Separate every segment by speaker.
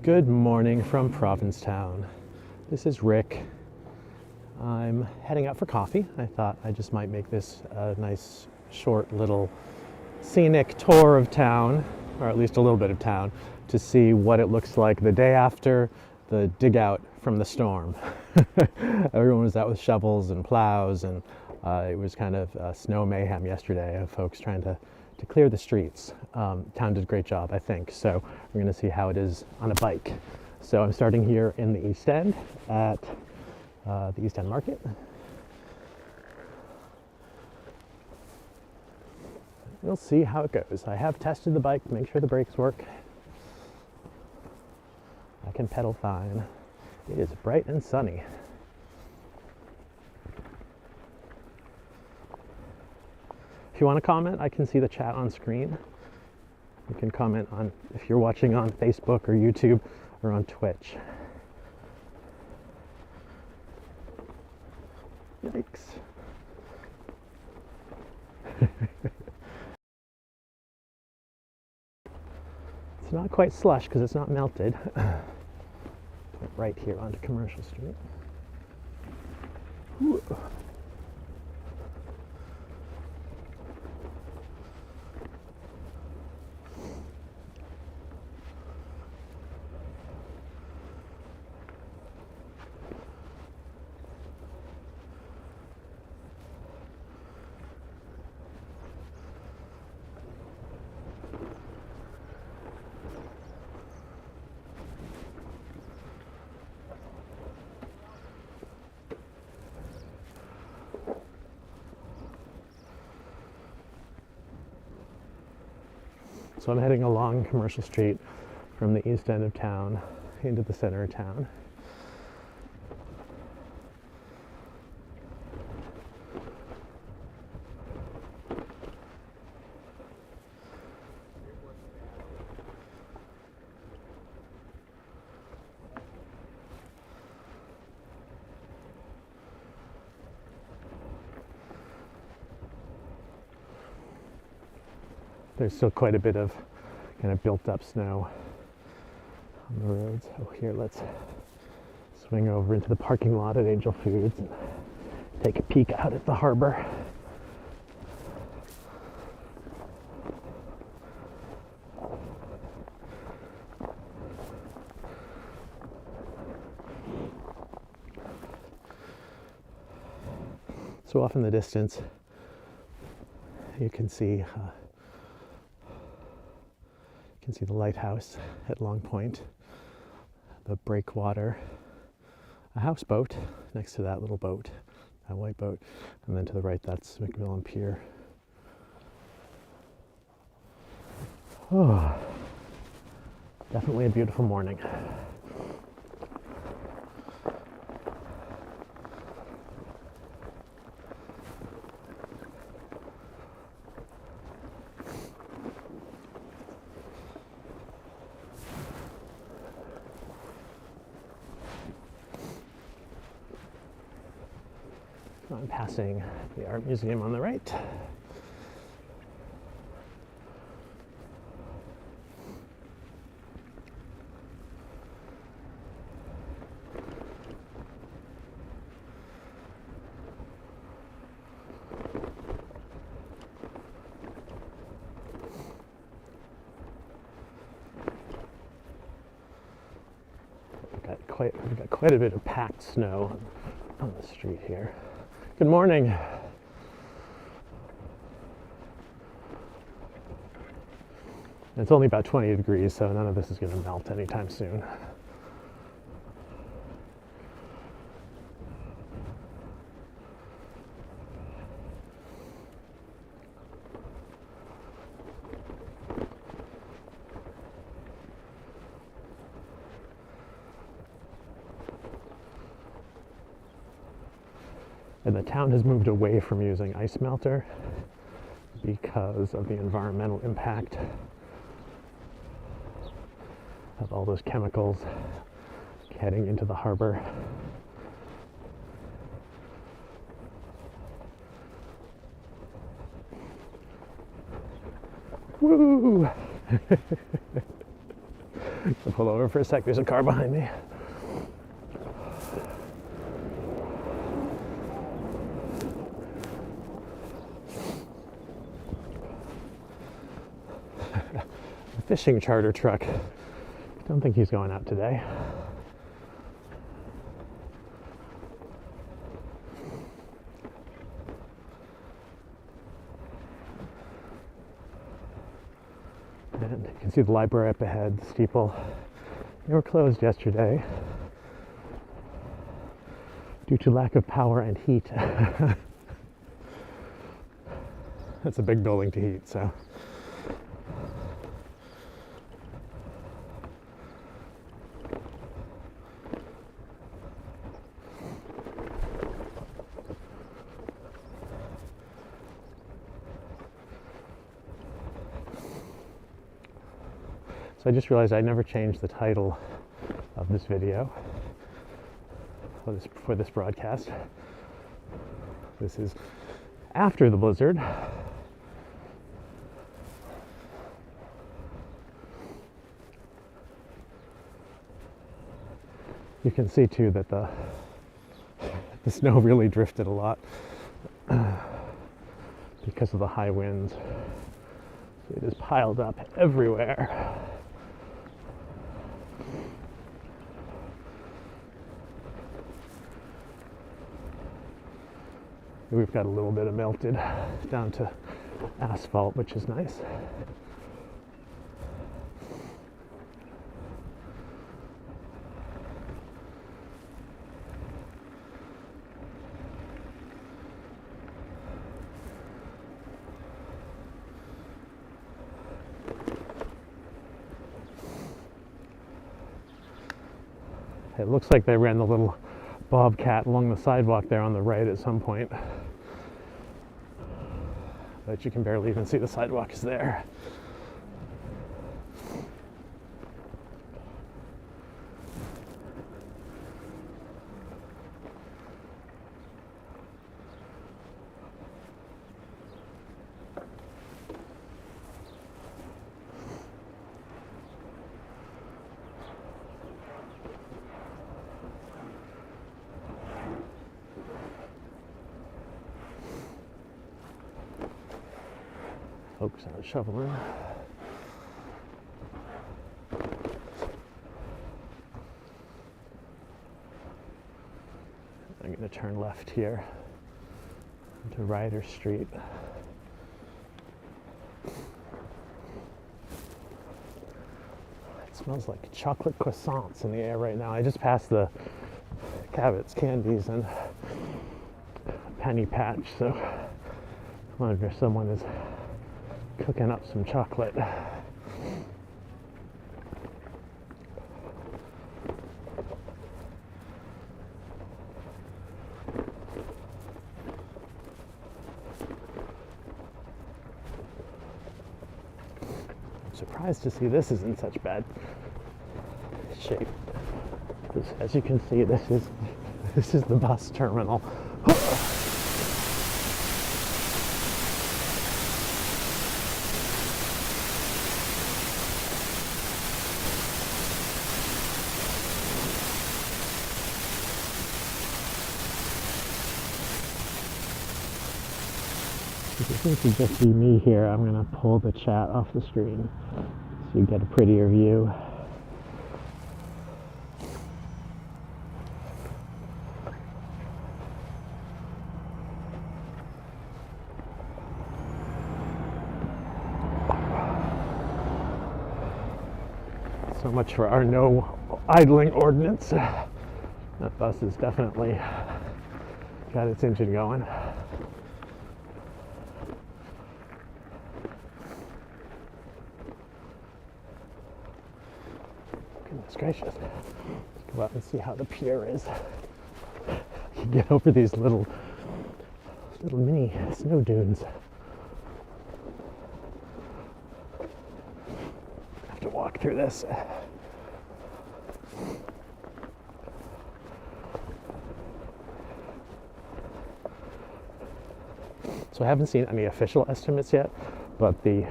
Speaker 1: Good morning from Provincetown. This is Rick. I'm heading out for coffee. I thought I just might make this a nice, short, little scenic tour of town, or at least a little bit of town, to see what it looks like the day after the dig out from the storm. Everyone was out with shovels and plows, and it was kind of snow mayhem yesterday of folks trying to clear the streets. Town did a great job, I think. So we're going to see how it is on a bike. So I'm starting here in the East End at the East End Market. We'll see how it goes. I have tested the bike to make sure the brakes work. I can pedal fine. It is bright and sunny. If you want to comment, I can see the chat on screen. You can comment on if you're watching on Facebook or YouTube or on Twitch. Yikes. It's not quite slush because it's not melted. Right here onto Commercial Street. Ooh. So I'm heading along Commercial Street from the east end of town into the center of town. There's still quite a bit of kind of built up snow on the roads. Oh, here, let's swing over into the parking lot at Angel Foods and take a peek out at the harbor. So off in the distance, you can see the lighthouse at Long Point, the breakwater, a houseboat next to that little boat, that white boat, and then to the right that's McMillan Pier. Oh, definitely a beautiful morning. I'm passing the art museum on the right. We've got quite a bit of packed snow on the street here. Good morning. It's only about 20 degrees, so none of this is going to melt anytime soon. And the town has moved away from using ice melter because of the environmental impact of all those chemicals heading into the harbor. Woo! I'll pull over for a sec. There's a car behind me. A fishing charter truck. Don't think he's going out today. And you can see the library up ahead, the steeple. They were closed yesterday due to lack of power and heat. That's a big building to heat, so. So I just realized I never changed the title of this video for this broadcast. This is after the blizzard. You can see too that the snow really drifted a lot because of the high winds. So it is piled up everywhere. We've got a little bit of melted down to asphalt, which is nice. It looks like they ran the little bobcat along the sidewalk there on the right at some point. But you can barely even see the sidewalk is there. Folks out shoveling. I'm going to turn left here into Ryder Street. It smells like chocolate croissants in the air right now. I just passed the Cabot's Candies and Penny Patch, so I wonder if someone is cooking up some chocolate. I'm surprised to see this is in such bad shape. As you can see, this is the bus terminal. If you think you just see me here, I'm going to pull the chat off the screen so you get a prettier view. So much for our no idling ordinance. That bus has definitely got its engine going. Goodness gracious. Let's go out and see how the pier is. You get over these little mini snow dunes. Have to walk through this. So I haven't seen any official estimates yet, but the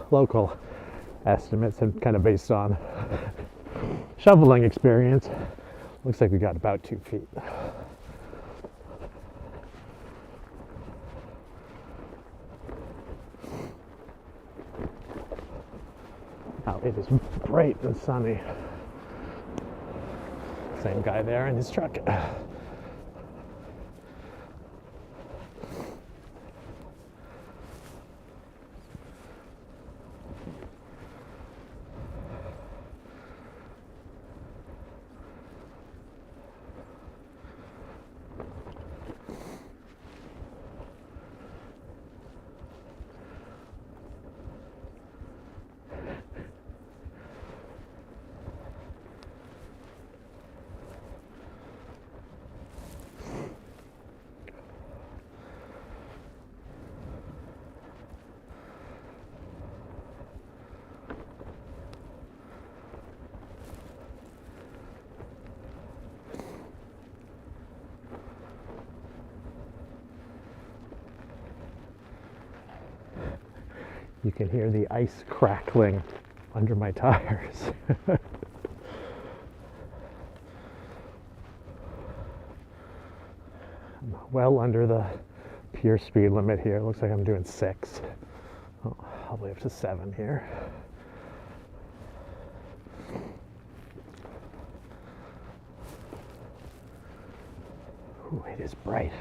Speaker 1: local estimates and kind of based on shoveling experience. Looks like we got about 2 feet. Now it is bright and sunny. Same guy there in his truck. You can hear the ice crackling under my tires. I'm well under the Pier speed limit here. It looks like I'm doing 6. Oh, probably up to 7 here. Ooh, it is bright.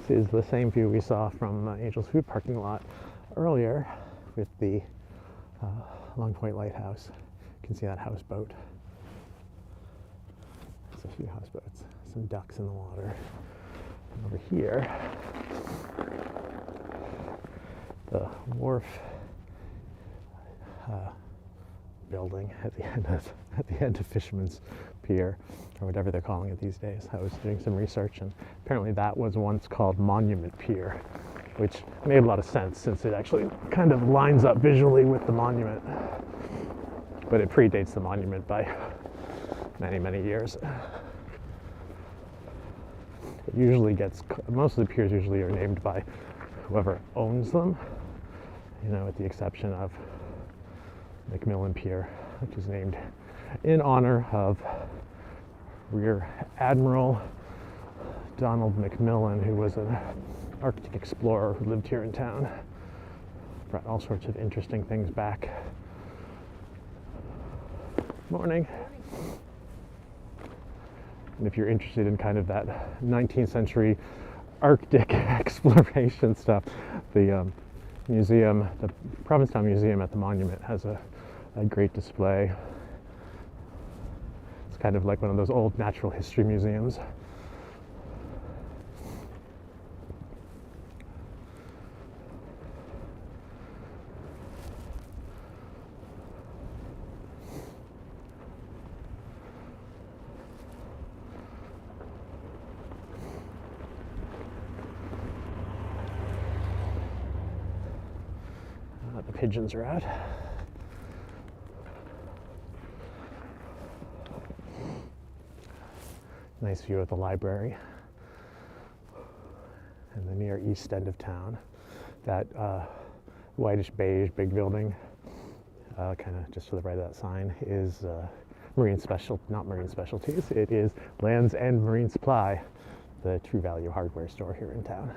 Speaker 1: This is the same view we saw from Angel's Food parking lot earlier with the Long Point Lighthouse. You can see that houseboat. There's a few houseboats, some ducks in the water. And over here, the wharf building at the end of Fisherman's Pier, or whatever they're calling it these days. I was doing some research, and apparently that was once called Monument Pier, which made a lot of sense since it actually kind of lines up visually with the monument. But it predates the monument by many, many years. It usually gets, most of the piers usually are named by whoever owns them, you know, with the exception of McMillan Pier, which is named in honor of Rear Admiral Donald McMillan, who was an Arctic explorer who lived here in town. Brought all sorts of interesting things back. Morning. And if you're interested in kind of that 19th century Arctic exploration stuff, the museum, the Provincetown Museum at the Monument has a great display. It's kind of like one of those old natural history museums. The pigeons are out. Nice view of the library and the near east end of town. That whitish beige big building, kind of just to the right of that sign, is not Marine Specialties. It is Lands End Marine Supply, the True Value hardware store here in town.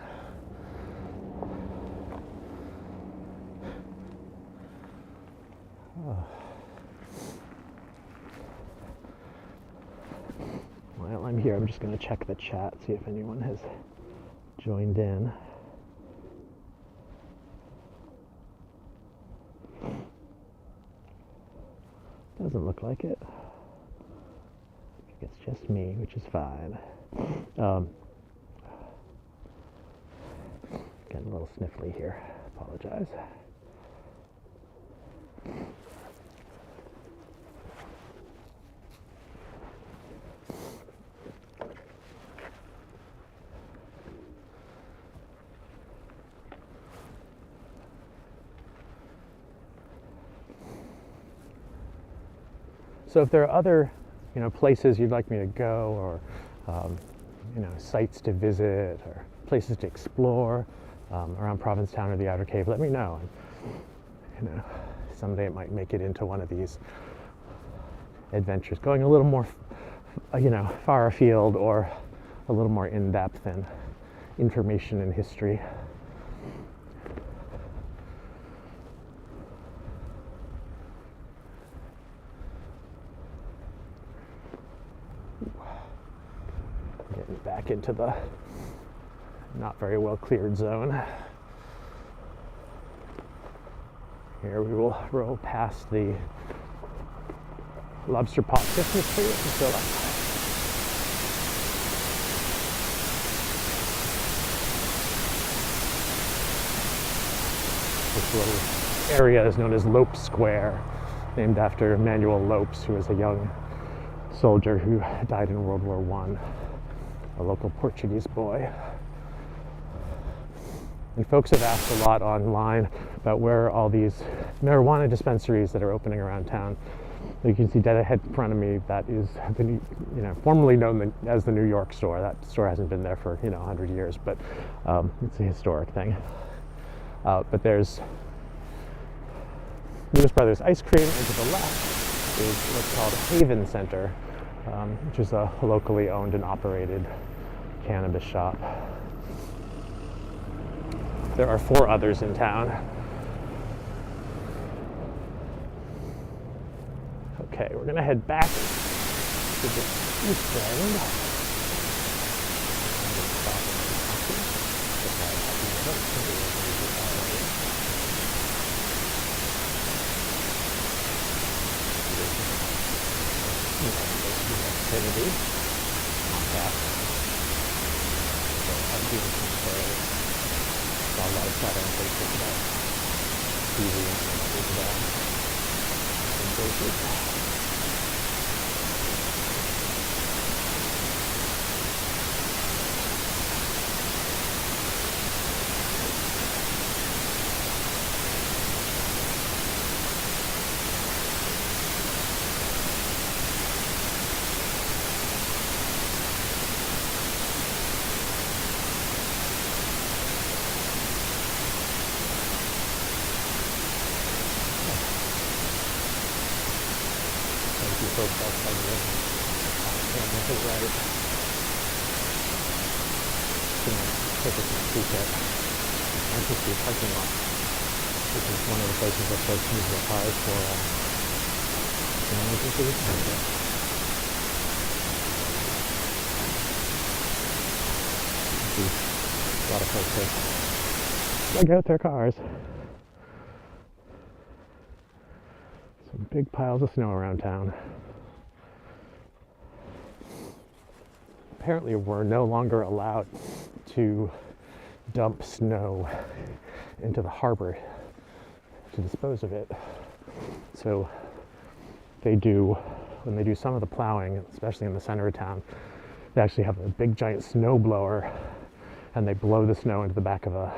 Speaker 1: Oh. While I'm here, I'm just going to check the chat, see if anyone has joined in. Doesn't look like it. I think it's just me, which is fine. Getting a little sniffly here. Apologize. So if there are other, places you'd like me to go, or sites to visit, or places to explore around Provincetown or the Outer Cave, let me know. And, someday it might make it into one of these adventures, going a little more, far afield, or a little more in depth in information and history. Getting back into the not very well cleared zone. Here we will roll past the lobster pot Christmas tree and fill up. This little area is known as Lopez Square, named after Manuel Lopes, who was a young soldier who died in World War I, a local Portuguese boy. And folks have asked a lot online about where all these marijuana dispensaries that are opening around town. You can see dead ahead in front of me, that is formerly known as the New York store. That store hasn't been there for 100 years, but it's a historic thing. But there's Lewis Brothers Ice Cream, and to the left is what's called Haven Center, which is a locally owned and operated cannabis shop. There are 4 others in town. Okay, we're gonna head back to the east end. Infinity. Not that. So I'm doing some saw a lot of chatter on Facebook about TV and places. Folks outside the campus is right. Take a peek at the parking lot, which is one of the places that folks use their cars for emergencies. A lot of folks that drag out their cars. Some big piles of snow around town. Apparently we're no longer allowed to dump snow into the harbor to dispose of it. So when they do some of the plowing, especially in the center of town, they actually have a big giant snow blower, and they blow the snow into the back of a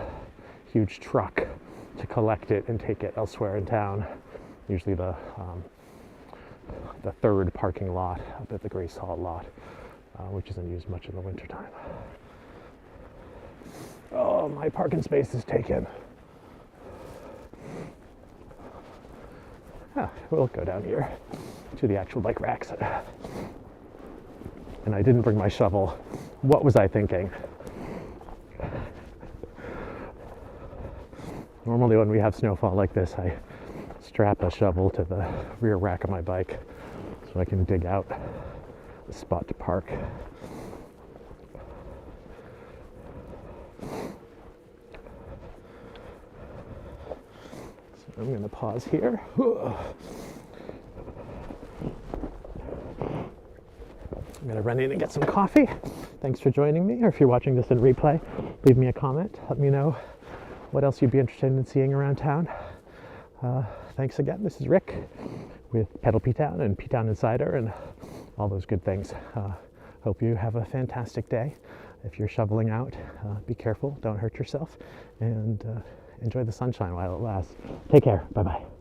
Speaker 1: huge truck to collect it and take it elsewhere in town, usually the third parking lot up at the Grace Hall lot. Which isn't used much in the wintertime. Oh, my parking space is taken. We'll go down here to the actual bike racks. And I didn't bring my shovel. What was I thinking? Normally when we have snowfall like this, I strap a shovel to the rear rack of my bike so I can dig out a spot to park. So I'm going to pause here. I'm going to run in and get some coffee. Thanks for joining me, or if you're watching this in replay, leave me a comment. Let me know what else you'd be interested in seeing around town. thanks again. This is Rick with Pedal P-Town and P-Town Insider and all those good things. Hope you have a fantastic day. If you're shoveling out, be careful, don't hurt yourself, and enjoy the sunshine while it lasts. Take care. Bye-bye.